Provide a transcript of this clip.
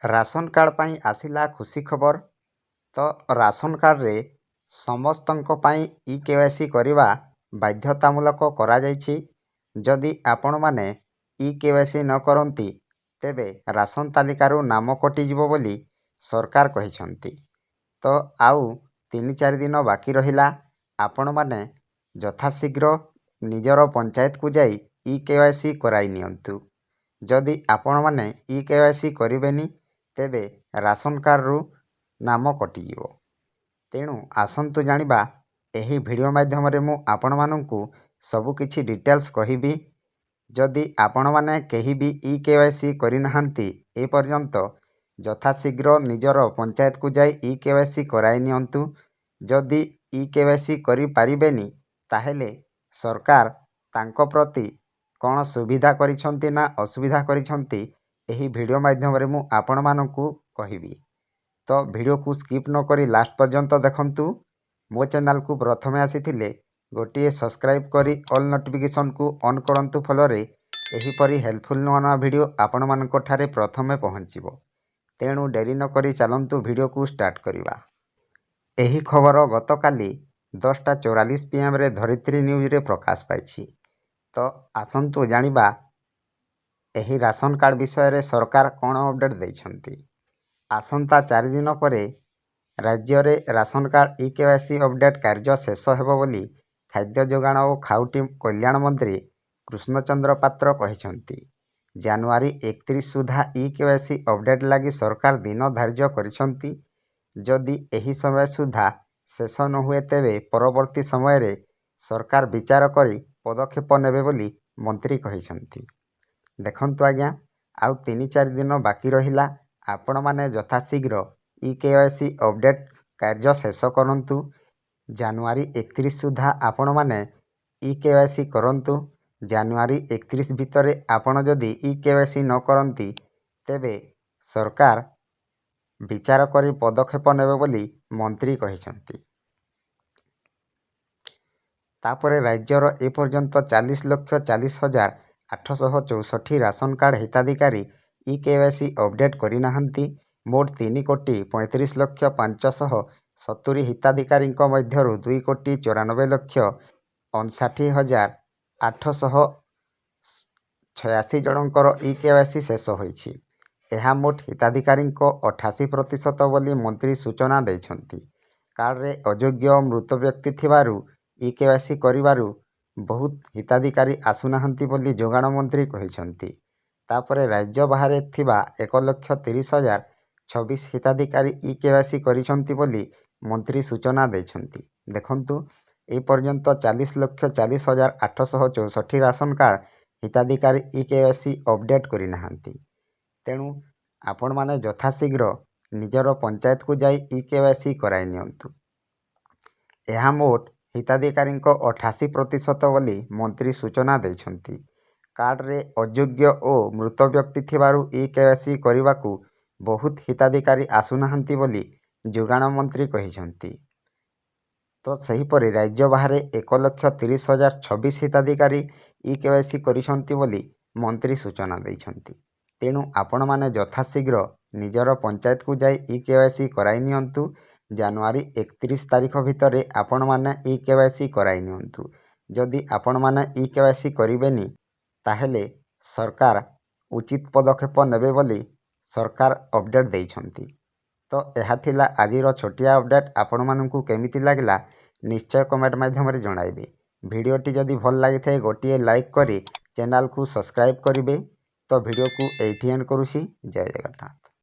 Ration card ପାଇଁ ଆସିଲା ଖୁସି ଖବର। ତ ରାସନ କାର୍ଡ଼ରେ ସମସ୍ତଙ୍କ ପାଇଁ ଇ-କେ.ୱାଇ.ସି କରିବା ବାଧ୍ୟତାମୂଳକ କରାଯାଇଛି। ଯଦି ଆପଣମାନେ ଇ-କେ.ୱାଇ.ସି ନ କରନ୍ତି ତେବେ ରାସନ ତାଲିକାରୁ ନାମ କଟିଯିବ ବୋଲି ସରକାର କହିଛନ୍ତି। ତ ଆଉ 3-4 ଦିନ ବାକି ରହିଲା। ଆପଣମାନେ ଯଥାଶୀଘ୍ର ନିଜର ପଞ୍ଚାୟତକୁ ଯାଇ ଇ-କେ.ୱାଇ.ସି କରାଇ ନିଅନ୍ତୁ। ଯଦି ଆପଣମାନେ ଇ-କେ.ୱାଇ.ସି କରିବେନି ତେବେ ରାସନ କାର୍ଡ଼ରୁ ନାମ କଟିଯିବ। ତେଣୁ ଆସନ୍ତୁ ଜାଣିବା ଏହି ଭିଡ଼ିଓ ମାଧ୍ୟମରେ ମୁଁ ଆପଣମାନଙ୍କୁ ସବୁକିଛି ଡିଟେଲ୍ସ କହିବି। ଯଦି ଆପଣମାନେ କେହି ବି ଇ-କେ.ୱାଇ.ସି କରିନାହାନ୍ତି ଏପର୍ଯ୍ୟନ୍ତ ଯଥାଶୀଘ୍ର ନିଜର ପଞ୍ଚାୟତକୁ ଯାଇ ଇ-କେ.ୱାଇ.ସି କରାଇ ନିଅନ୍ତୁ। ଯଦି ଇ-କେ.ୱାଇ.ସି କରିପାରିବେନି ତାହେଲେ ସରକାର ତାଙ୍କ ପ୍ରତି କ'ଣ ସୁବିଧା କରିଛନ୍ତି ନା ଅସୁବିଧା କରିଛନ୍ତି ଏହି ଭିଡ଼ିଓ ମାଧ୍ୟମରେ ମୁଁ ଆପଣମାନଙ୍କୁ କହିବି। ତ ଭିଡ଼ିଓକୁ ସ୍କିପ୍ ନ କରି ଲାଷ୍ଟ ପର୍ଯ୍ୟନ୍ତ ଦେଖନ୍ତୁ। ମୋ ଚ୍ୟାନେଲକୁ ପ୍ରଥମେ ଆସିଥିଲେ ଗୋଟିଏ ସବସ୍କ୍ରାଇବ୍ କରି ଅଲ୍ ନୋଟିଫିକେସନକୁ ଅନ୍ କରନ୍ତୁ, ଫଳରେ ଏହିପରି ହେଲ୍ପଫୁଲ୍ ନୂଆ ନୂଆ ଭିଡ଼ିଓ ଆପଣମାନଙ୍କ ଠାରେ ପ୍ରଥମେ ପହଞ୍ଚିବ। ତେଣୁ ଡେରି ନ କରି ଚାଲନ୍ତୁ ଭିଡ଼ିଓକୁ ଷ୍ଟାର୍ଟ କରିବା। ଏହି ଖବର ଗତକାଲି 10:44 PM ଧରିତ୍ରୀ ନ୍ୟୁଜରେ ପ୍ରକାଶ ପାଇଛି। ତ ଆସନ୍ତୁ ଜାଣିବା ଏହି ରାସନ କାର୍ଡ଼ ବିଷୟରେ ସରକାର କ'ଣ ଅପଡେଟ୍ ଦେଇଛନ୍ତି। ଆସନ୍ତା 4 ଦିନ ପରେ ରାଜ୍ୟରେ ରାସନ କାର୍ଡ଼ ଇ-କେ.ୱାଇ.ସି ଅପଡେଟ୍ କାର୍ଯ୍ୟ ଶେଷ ହେବ ବୋଲି ଖାଦ୍ୟ ଯୋଗାଣ ଓ ଖାଉଟି କଲ୍ୟାଣ ମନ୍ତ୍ରୀ କୃଷ୍ଣଚନ୍ଦ୍ର ପାତ୍ର କହିଛନ୍ତି। ଜାନୁଆରୀ 31 ସୁଦ୍ଧା ଇ-କେ.ୱାଇ.ସି ଅପଡେଟ୍ ଲାଗି ସରକାର ଦିନ ଧାର୍ଯ୍ୟ କରିଛନ୍ତି। ଯଦି ଏହି ସମୟ ସୁଦ୍ଧା ଶେଷ ନ ହୁଏ ତେବେ ପରବର୍ତ୍ତୀ ସମୟରେ ସରକାର ବିଚାର କରି ପଦକ୍ଷେପ ନେବେ ବୋଲି ମନ୍ତ୍ରୀ କହିଛନ୍ତି। ଦେଖନ୍ତୁ ଆଜ୍ଞା, ଆଉ 3-4 ଦିନ ବାକି ରହିଲା। ଆପଣମାନେ ଯଥାଶୀଘ୍ର ଇ-କେ.ୱାଇ.ସି ଅପଡେଟ୍ କାର୍ଯ୍ୟ ଶେଷ କରନ୍ତୁ। ଜାନୁଆରୀ 31 ସୁଦ୍ଧା ଆପଣମାନେ ଇ-କେ.ୱାଇ.ସି କରନ୍ତୁ। ଜାନୁଆରୀ 31 ଭିତରେ ଆପଣ ଯଦି ଇ-କେ.ୱାଇ.ସି ନ କରନ୍ତି ତେବେ ସରକାର ବିଚାର କରି ପଦକ୍ଷେପ ନେବେ ବୋଲି ମନ୍ତ୍ରୀ କହିଛନ୍ତି। ତାପରେ ରାଜ୍ୟର ଏପର୍ଯ୍ୟନ୍ତ 40,40,864 ରାସନ କାର୍ଡ଼ ହିତାଧିକାରୀ ଇ-କେ.ୱାଇ.ସି ଅପଡେଟ୍ କରିନାହାନ୍ତି। ମୋଟ 3,31,570 ହିତାଧିକାରୀଙ୍କ ମଧ୍ୟରୁ 2,94,59,886 ଜଣଙ୍କର ଇ-କେ.ୱାଇ.ସି ଶେଷ ହୋଇଛି। ଏହା ମୋଟ ହିତାଧିକାରୀଙ୍କ 88% ବୋଲି ମନ୍ତ୍ରୀ ସୂଚନା ଦେଇଛନ୍ତି। କାର୍ଡ଼ରେ ଅଯୋଗ୍ୟ ଓ ମୃତ ବ୍ୟକ୍ତି ଥିବାରୁ ଇ-କେ.ୱାଇ.ସି କରିବାରୁ ବହୁତ ହିତାଧିକାରୀ ଆସୁନାହାନ୍ତି ବୋଲି ଯୋଗାଣ ମନ୍ତ୍ରୀ କହିଛନ୍ତି। ତାପରେ ରାଜ୍ୟ ବାହାରେ ଥିବା 1,30,026 ହିତାଧିକାରୀ ଇ-କେ.ୱାଇ.ସି କରିଛନ୍ତି ବୋଲି ମନ୍ତ୍ରୀ ସୂଚନା ଦେଇଛନ୍ତି। ଦେଖନ୍ତୁ, ଏପର୍ଯ୍ୟନ୍ତ 40,40,864 ରାସନ କାର୍ଡ଼ ହିତାଧିକାରୀ ଇ-କେ.ୱାଇ.ସି ଅପଡେଟ୍ କରିନାହାନ୍ତି। ତେଣୁ ଆପଣମାନେ ଯଥାଶୀଘ୍ର ନିଜର ପଞ୍ଚାୟତକୁ ଯାଇ ଇ-କେ.ୱାଇ.ସି କରାଇ ନିଅନ୍ତୁ। ଏହା ମୋଟ ହିତାଧିକାରୀଙ୍କ 88% ବୋଲି ମନ୍ତ୍ରୀ ସୂଚନା ଦେଇଛନ୍ତି। କାର୍ଡ଼ରେ ଅଯୋଗ୍ୟ ଓ ମୃତ ବ୍ୟକ୍ତି ଥିବାରୁ ଇ-କେ.ୱାଇ.ସି କରିବାକୁ ବହୁତ ହିତାଧିକାରୀ ଆସୁନାହାନ୍ତି ବୋଲି ଯୋଗାଣ ମନ୍ତ୍ରୀ କହିଛନ୍ତି। ତ ସେହିପରି ରାଜ୍ୟ ବାହାରେ 1,30,026 ହିତାଧିକାରୀ ଇ-କେ.ୱାଇ.ସି କରିଛନ୍ତି ବୋଲି ମନ୍ତ୍ରୀ ସୂଚନା ଦେଇଛନ୍ତି। ତେଣୁ ଆପଣମାନେ ଯଥାଶୀଘ୍ର ନିଜର ପଞ୍ଚାୟତକୁ ଯାଇ ଇ-କେ.ୱାଇ.ସି କରାଇ ନିଅନ୍ତୁ। ଜାନୁଆରୀ 31 ତାରିଖ ଭିତରେ ଆପଣମାନେ ଇ-କେ.ୱାଇ.ସି କରାଇ ନିଅନ୍ତୁ। ଯଦି ଆପଣମାନେ ଇ-କେ.ୱାଇ.ସି କରିବେନି ତାହେଲେ ସରକାର ଉଚିତ ପଦକ୍ଷେପ ନେବେ ବୋଲି ସରକାର ଅପଡେଟ୍ ଦେଇଛନ୍ତି। ତ ଏହା ଥିଲା ଆଜିର ଛୋଟିଆ ଅପଡେଟ୍। ଆପଣମାନଙ୍କୁ କେମିତି ଲାଗିଲା ନିଶ୍ଚୟ କମେଣ୍ଟ ମାଧ୍ୟମରେ ଜଣାଇବେ। ଭିଡ଼ିଓଟି ଯଦି ଭଲ ଲାଗିଥାଏ ଗୋଟିଏ ଲାଇକ୍ କରି ଚ୍ୟାନେଲକୁ ସବସ୍କ୍ରାଇବ୍ କରିବେ। ତ ଭିଡ଼ିଓକୁ ଏଇଠି ଏଣ୍ଡ କରୁଛି। ଜୟ ଜଗନ୍ନାଥ।